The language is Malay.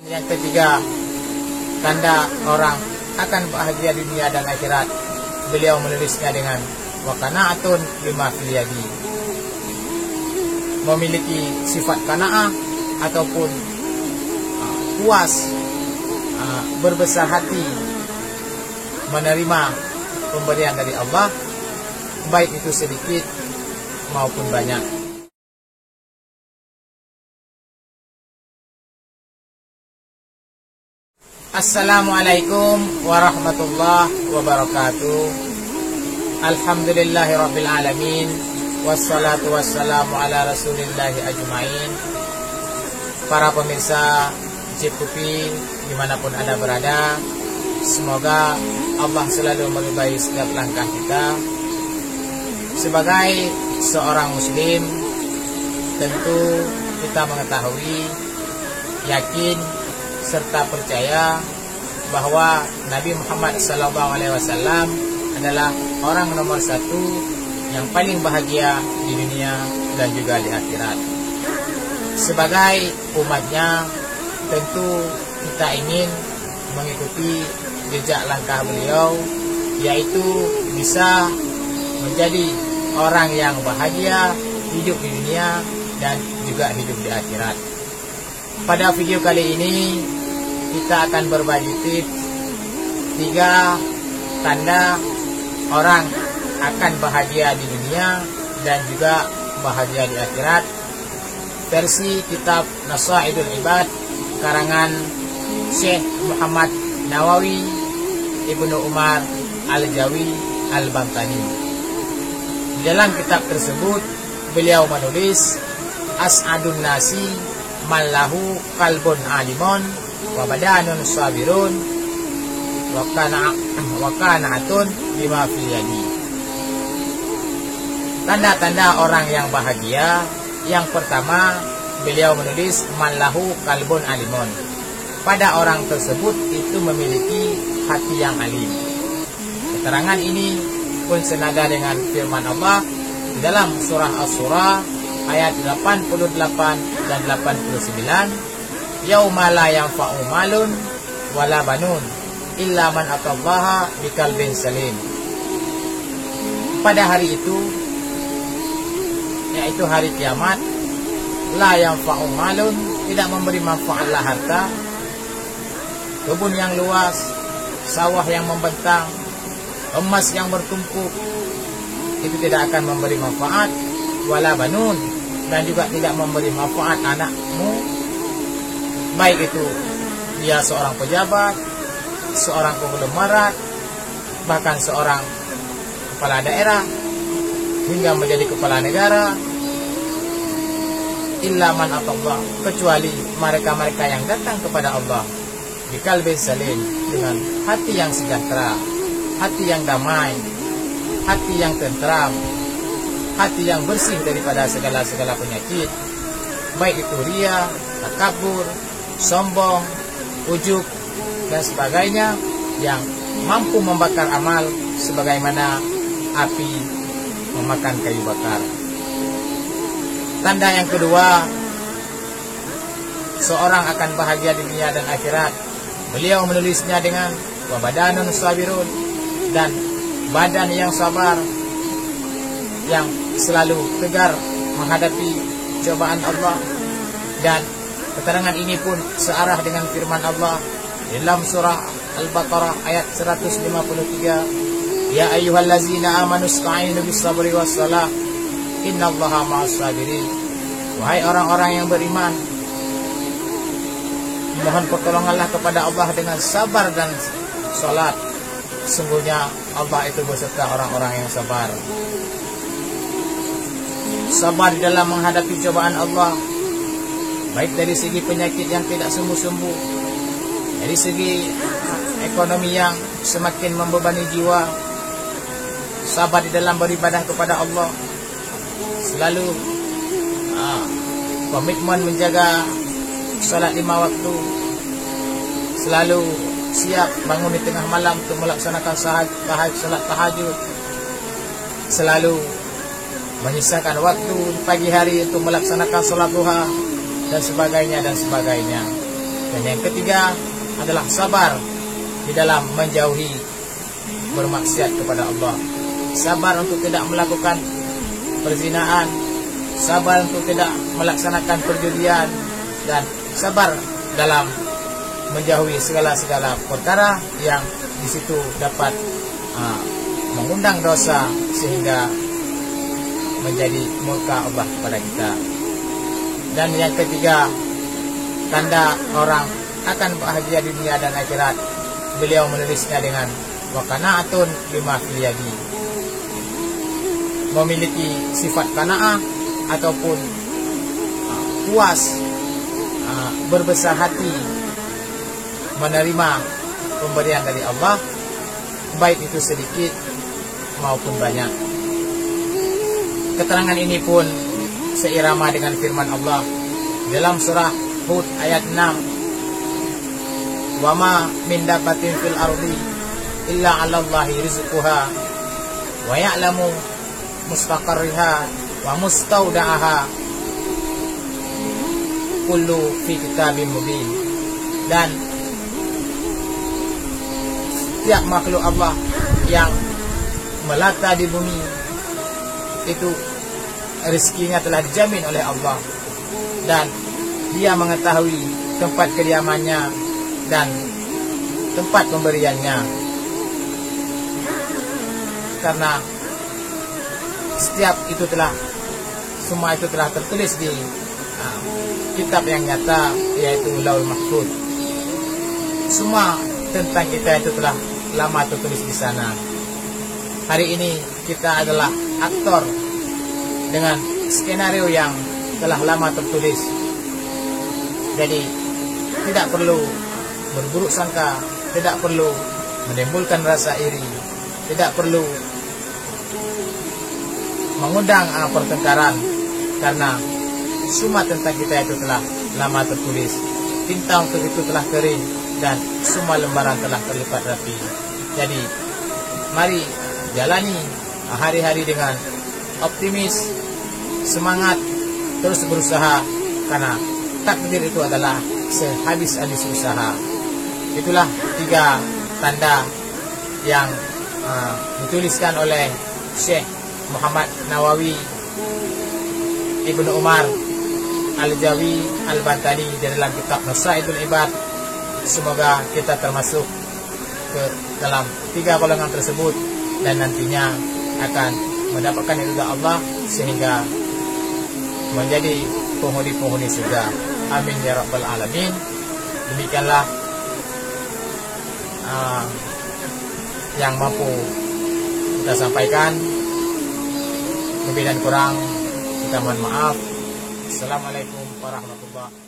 Yang ketiga, tanda orang akan bahagia dunia dan akhirat. Beliau menulisnya dengan wa qanaatun bima fil yadi. Memiliki sifat qanaah ataupun puas, berbesar hati menerima pemberian dari Allah, baik itu sedikit maupun banyak. Assalamualaikum warahmatullahi wabarakatuh. Alhamdulillahirabbil alamin, wassalatu wassalamu ala rasulillahi ajmain. Para pemirsa Cipupi dimanapun Anda berada, semoga Allah selalu meridai setiap langkah kita. Sebagai seorang muslim, tentu kita mengetahui, yakin serta percaya bahwa Nabi Muhammad SAW adalah orang nomor satu yang paling bahagia di dunia dan juga di akhirat. Sebagai umatnya, tentu kita ingin mengikuti jejak langkah beliau, yaitu bisa menjadi orang yang bahagia hidup di dunia dan juga hidup di akhirat. Pada video kali ini kita akan berbagi tips 3 tanda orang akan bahagia di dunia dan juga bahagia di akhirat, versi kitab Nasaidul Ibad karangan Syekh Muhammad Nawawi Ibnu Umar Al-Jawi Al-Bantani. Di dalam kitab tersebut beliau menulis, as'adun nasi mallahu qalbun alimun wa badanun sabirun wa qanaatun bima fil yadi. Tanda-tanda orang yang bahagia, yang pertama beliau menulis mallahu qalbun alimun. Pada orang tersebut itu memiliki hati yang alim. Keterangan ini pun senada dengan firman Allah di dalam surah Asy-Syura ayat 88 dan 89, yauma la yanfa'u malun wala banun illa man atallaha biqalbin salim. Pada hari itu, yaitu hari kiamat, la yanfa'u malun, tidak memberi manfaatlah harta, kebun yang luas, sawah yang membentang, emas yang bertumpuk, itu tidak akan memberi manfaat, wala banun, dan juga tidak memberi manfaat anakmu, baik itu dia seorang pejabat, seorang konglomerat, bahkan seorang kepala daerah, hingga menjadi kepala negara, illa man atallah, kecuali mereka-mereka yang datang kepada Allah biqalbin salim, dengan hati yang sejahtera, hati yang damai, hati yang tentram, hati yang bersih daripada segala-segala penyakit, baik itu ria, takabur, sombong, ujub, dan sebagainya, yang mampu membakar amal sebagaimana api memakan kayu bakar. Tanda yang kedua, seorang akan bahagia di dunia dan akhirat, beliau menulisnya dengan wa badanun sabirun, dan badan yang sabar, yang selalu tegar menghadapi cobaan Allah. Dan keterangan ini pun searah dengan firman Allah dalam surah Al-Baqarah ayat 153, ya ayyuhallazina amanu ista'inu bis-sabri was-salah innallaha ma'as sabirin. Wahai orang-orang yang beriman, mohon pertolonganlah kepada Allah dengan sabar dan salat, sungguhnya Allah itu beserta orang-orang yang sabar. Sabar dalam menghadapi cobaan Allah, baik dari segi penyakit yang tidak sembuh-sembuh, dari segi ekonomi yang semakin membebani jiwa, sabar di dalam beribadah kepada Allah, selalu komitmen menjaga salat 5 waktu, selalu siap bangun di tengah malam untuk melaksanakan salat tahajud, selalu menyisakan waktu pagi hari untuk melaksanakan salat duha, dan sebagainya dan sebagainya. Dan yang ketiga adalah sabar di dalam menjauhi bermaksiat kepada Allah. Sabar untuk tidak melakukan perzinaan, sabar untuk tidak melaksanakan perjudian, dan sabar dalam menjauhi segala-segala perkara yang di situ dapat mengundang dosa sehingga menjadi murka Allah kepada kita. Dan yang ketiga, tanda orang akan bahagia di dunia dan akhirat, beliau menulisnya dengan wa qanaatun bima fil yadi, memiliki sifat qanaah ataupun puas, berbesar hati menerima pemberian dari Allah, baik itu sedikit maupun banyak. Keterangan ini pun seirama dengan firman Allah dalam surah Hud ayat 6, wa ma min dabbatin fil ardi illa 'ala Allahi rizquha wa ya'lamu mustaqarriha wa mustaudaha kullu fi kitabim mubin. Dan setiap makhluk Allah yang melata di bumi itu rezekinya telah dijamin oleh Allah, dan dia mengetahui tempat kediamannya dan tempat pemberiannya, karena semua itu telah tertulis di kitab yang nyata, yaitu Lauhul Mahfuz. Semua tentang kita itu telah lama tertulis di sana. Hari ini kita adalah aktor dengan skenario yang telah lama tertulis. Jadi tidak perlu berburuk sangka, tidak perlu menimbulkan rasa iri, tidak perlu mengundang pertengkaran, karena semua tentang kita itu telah lama tertulis. Tinta untuk itu telah kering dan semua lembaran telah terlipat rapi. Jadi mari jalani hari-hari dengan optimis, semangat, terus berusaha, karena takdir itu adalah sehabis-habis usaha. Itulah 3 tanda yang dituliskan oleh Syekh Muhammad Nawawi Ibnu Umar Al-Jawi Al-Bantani di dalam kitab Nusaidul Ibad. Semoga kita termasuk ke dalam 3 golongan tersebut dan nantinya akan mendapatkan ridha Allah sehingga menjadi penghuni-penghuni surga. Amin ya rabbal alamin. Demikianlah yang mampu kita sampaikan. Lebih dan kurang kita mohon maaf. Assalamualaikum warahmatullahi wabarakatuh.